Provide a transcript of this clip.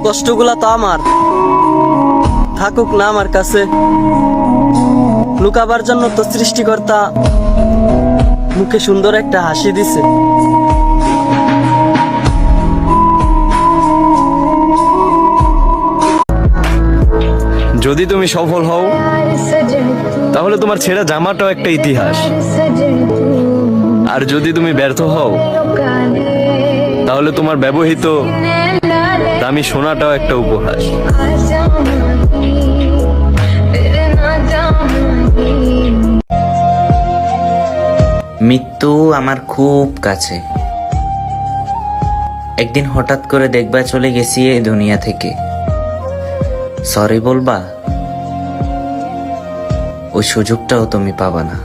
কষ্টগুলা তো আমার, থাকুক না আমার কাছে। লুকাবার জন্য তো সৃষ্টিকর্তা মুখে সুন্দর একটা হাসি দিছে। যদি তুমি সফল হও তাহলে তোমার ছেঁড়া জামাটাও একটা ইতিহাস, আর যদি তুমি ব্যর্থ হও তাহলে তোমার ব্যবহৃত দামি সোনাটাও একটা উপহাস। মৃত্যু আমার খুব কাছে। একদিন হঠাৎ করে দেখবা চলে গেছি এই দুনিয়া থেকে। সরি বলবা, ওই সুযোগটাও তুমি পাবা না।